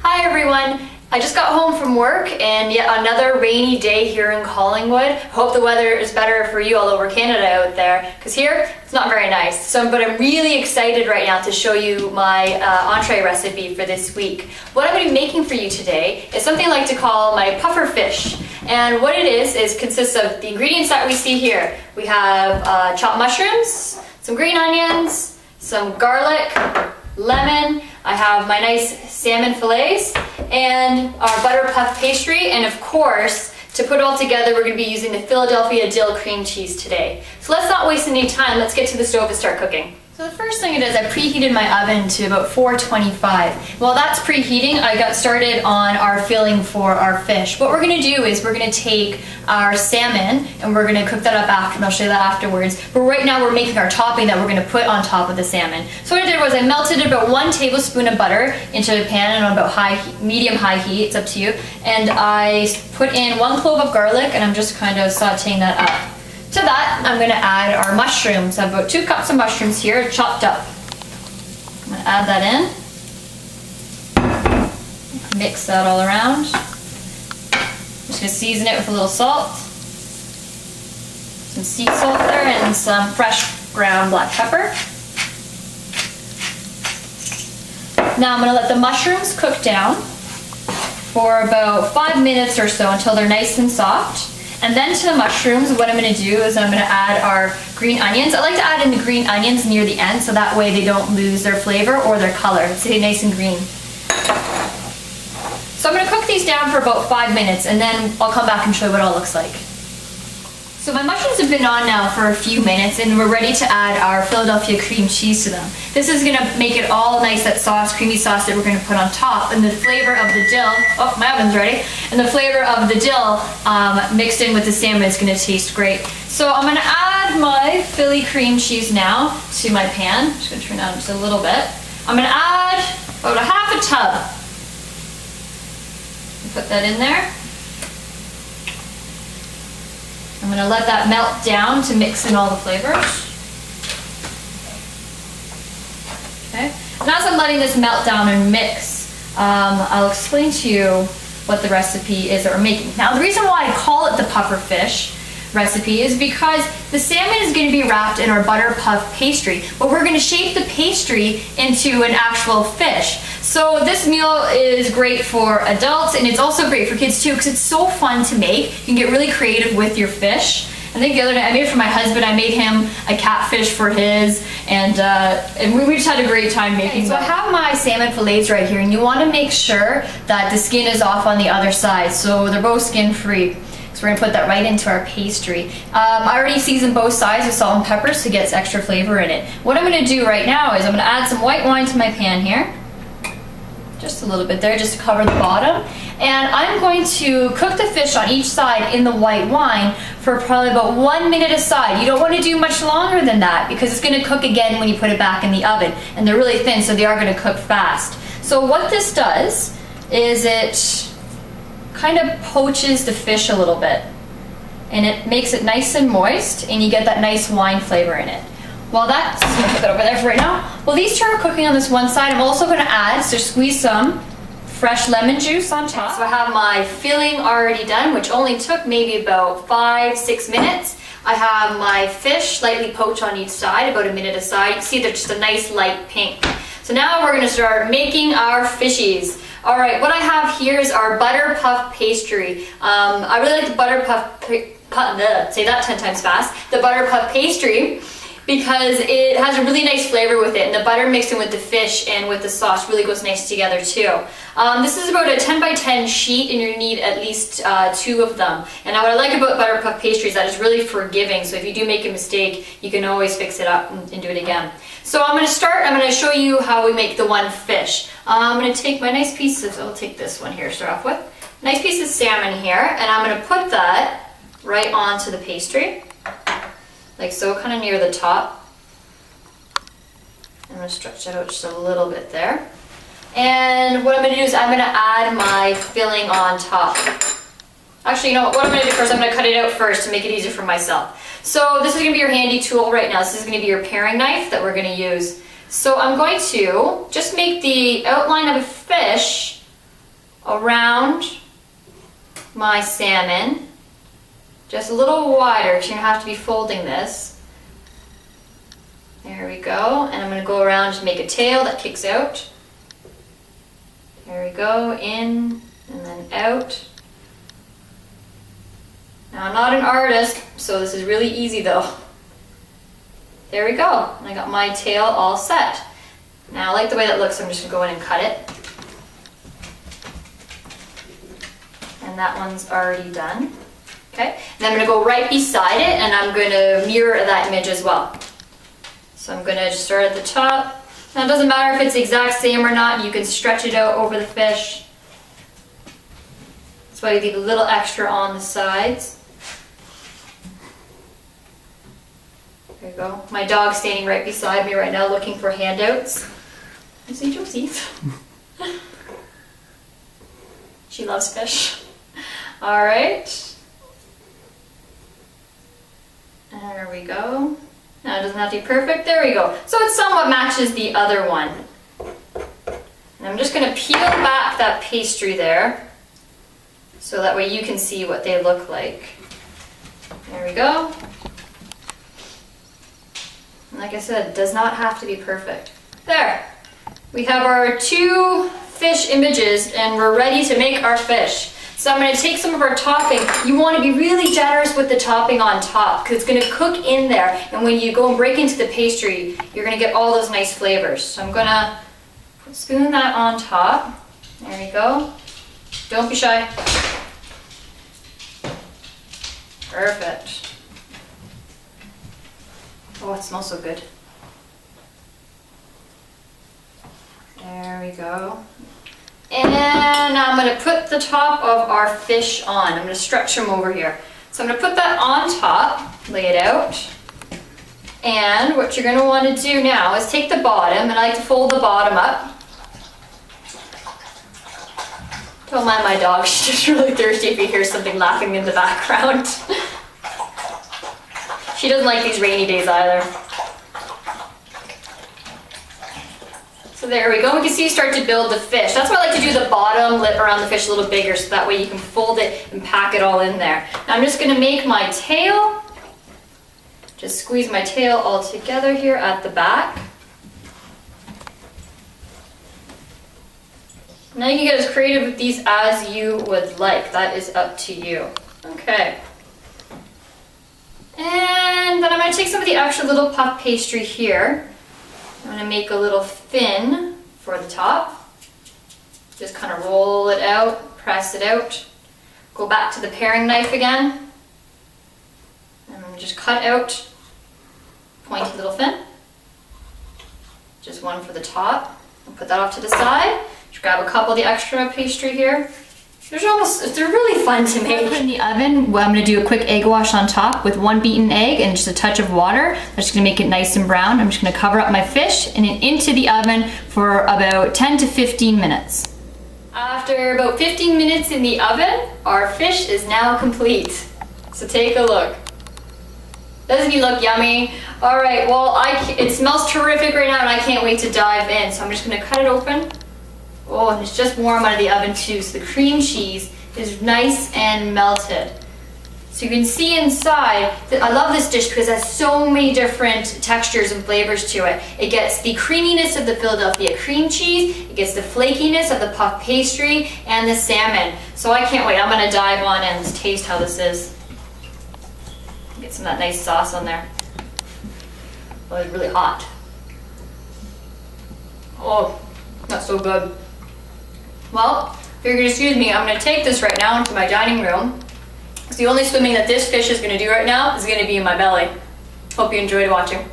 Hi everyone! I just got home from work and yet another rainy day here in Collingwood. Hope the weather is better for you all over Canada out there, because here it's not very nice. But I'm really excited right now to show you my entree recipe for this week. What I'm going to be making for you today is something I like to call my puffer fish. And what it is consists of the ingredients that we see here. We have chopped mushrooms, some green onions, some garlic, lemon. I have my nice salmon fillets and our butter puff pastry, and of course, to put it all together, we're going to be using the Philadelphia dill cream cheese today. So let's not waste any time, let's get to the stove and start cooking. So the first thing it is, I preheated my oven to about 425. While that's preheating, I got started on our filling for our fish. What we're going to do is we're going to take our salmon and we're going to cook that up after, and I'll show you that afterwards. But right now we're making our topping that we're going to put on top of the salmon. So what I did was I melted about 1 tablespoon of butter into a pan on about medium-high heat, it's up to you. And I put in 1 clove of garlic and I'm just kind of sauteing that up. To that, I'm going to add our mushrooms. I have about 2 cups of mushrooms here, chopped up. I'm going to add that in. Mix that all around. I'm just going to season it with a little salt. Some sea salt there and some fresh ground black pepper. Now I'm going to let the mushrooms cook down for about 5 minutes or so until they're nice and soft. And then to the mushrooms, what I'm going to do is I'm going to add our green onions. I like to add in the green onions near the end so that way they don't lose their flavor or their color. Stay nice and green. So I'm going to cook these down for about 5 minutes and then I'll come back and show you what it all looks like. So my mushrooms have been on now for a few minutes and we're ready to add our Philadelphia cream cheese to them. This is going to make it all nice, that sauce, creamy sauce that we're going to put on top, and the flavor of the dill, oh my oven's ready, and the flavor of the dill mixed in with the salmon is going to taste great. So I'm going to add my Philly cream cheese now to my pan. I'm just going to turn it down just a little bit. I'm going to add about a half a tub. Put that in there. I'm going to let that melt down to mix in all the flavors. Okay. And as I'm letting this melt down and mix, I'll explain to you what the recipe is that we're making. Now, the reason why I call it the puffer fish recipe is because the salmon is going to be wrapped in our butter puff pastry, but we're going to shape the pastry into an actual fish. So this meal is great for adults and it's also great for kids too, because it's so fun to make. You can get really creative with your fish. I think the other night I made it for my husband. I made him a catfish for his, and we just had a great time making. So I have my salmon fillets right here, and you want to make sure that the skin is off on the other side, so they're both skin free. So we're going to put that right into our pastry. I already seasoned both sides with salt and pepper so it gets extra flavor in it. What I'm going to do right now is I'm going to add some white wine to my pan here. Just a little bit there, just to cover the bottom. And I'm going to cook the fish on each side in the white wine for probably about 1 minute a side. You don't want to do much longer than that because it's going to cook again when you put it back in the oven. And they're really thin, so they are going to cook fast. So what this does is it kind of poaches the fish a little bit. And it makes it nice and moist, and you get that nice wine flavor in it. While that's, I'm going to put that over there for right now. While these two are cooking on this one side, I'm also going to add, so squeeze some fresh lemon juice on top. So I have my filling already done, which only took maybe about 5-6 minutes. I have my fish lightly poached on each side, about 1 minute a side. You can see they're just a nice light pink. So now we're going to start making our fishies. All right, what I have here is our butter puff pastry. I really like the butter puff, say that 10 times fast, the butter puff pastry, because it has a really nice flavor with it, and the butter mixed in with the fish and with the sauce really goes nice together too. This is about a 10 by 10 sheet, and you need at least 2 of them. And what I like about butter puff pastry is that it's really forgiving, so if you do make a mistake, you can always fix it up and do it again. So I'm going to show you how we make the one fish. I'm going to take my nice piece of, I'll take this one here to start off with. Nice piece of salmon here, and I'm going to put that right onto the pastry. Like so, kind of near the top. I'm going to stretch it out just a little bit there. And what I'm going to do is I'm going to add my filling on top. Actually, you know what I'm going to do first, I'm going to cut it out first to make it easier for myself. So this is going to be your handy tool right now. This is going to be your paring knife that we're going to use. So I'm going to just make the outline of a fish around my salmon, just a little wider because you're gonna have to be folding this. There we go, and I'm gonna go around to make a tail that kicks out. There we go, in and then out. Now I'm not an artist, so this is really easy though. There we go, and I got my tail all set. Now I like the way that looks, so I'm just gonna go in and cut it. And that one's already done. Okay, and then I'm gonna go right beside it and I'm gonna mirror that image as well. So I'm gonna just start at the top. Now it doesn't matter if it's the exact same or not, you can stretch it out over the fish. That's why you leave a little extra on the sides. There you go. My dog's standing right beside me right now looking for handouts. You see Josie's? She loves fish. All right. There we go. Now it doesn't have to be perfect. There we go. So it somewhat matches the other one. And I'm just going to peel back that pastry there so that way you can see what they look like. There we go. And like I said, it does not have to be perfect. There. We have our 2 fish images and we're ready to make our fish. So I'm going to take some of our topping. You want to be really generous with the topping on top because it's going to cook in there, and when you go and break into the pastry, you're going to get all those nice flavors. So I'm going to spoon that on top. There we go. Don't be shy. Perfect. Oh, it smells so good. There we go. And now I'm going to put the top of our fish on. I'm going to stretch them over here. So I'm going to put that on top, lay it out. And what you're going to want to do now is take the bottom, and I like to fold the bottom up. Don't mind my dog, she's just really thirsty if you hear something laughing in the background. She doesn't like these rainy days either. So there we go, we can see you start to build the fish. That's why I like to do the bottom lip around the fish a little bigger so that way you can fold it and pack it all in there. Now I'm just going to make my tail. Just squeeze my tail all together here at the back. Now you can get as creative with these as you would like. That is up to you. Okay. And then I'm going to take some of the extra little puff pastry here. I'm going to make a little fin for the top. Just kind of roll it out, press it out. Go back to the paring knife again. And just cut out pointy little fin. Just one for the top. I'll put that off to the side. Just grab a couple of the extra pastry here. They're really fun to make. Put in the oven. Well, I'm going to do a quick egg wash on top with 1 beaten egg and just a touch of water. I'm just going to make it nice and brown. I'm just going to cover up my fish and then into the oven for about 10 to 15 minutes. After about 15 minutes in the oven, our fish is now complete. So take a look. Doesn't he look yummy? All right, well, it smells terrific right now and I can't wait to dive in. So I'm just going to cut it open. Oh, and it's just warm out of the oven too, so the cream cheese is nice and melted. So you can see inside, I love this dish because it has so many different textures and flavors to it. It gets the creaminess of the Philadelphia cream cheese, it gets the flakiness of the puff pastry, and the salmon. So I can't wait, I'm going to dive on and taste how this is. Get some of that nice sauce on there. Oh, it's really hot. Oh, that's so good. Well, if you're going to excuse me, I'm going to take this right now into my dining room. Because the only swimming that this fish is going to do right now is going to be in my belly. Hope you enjoyed watching.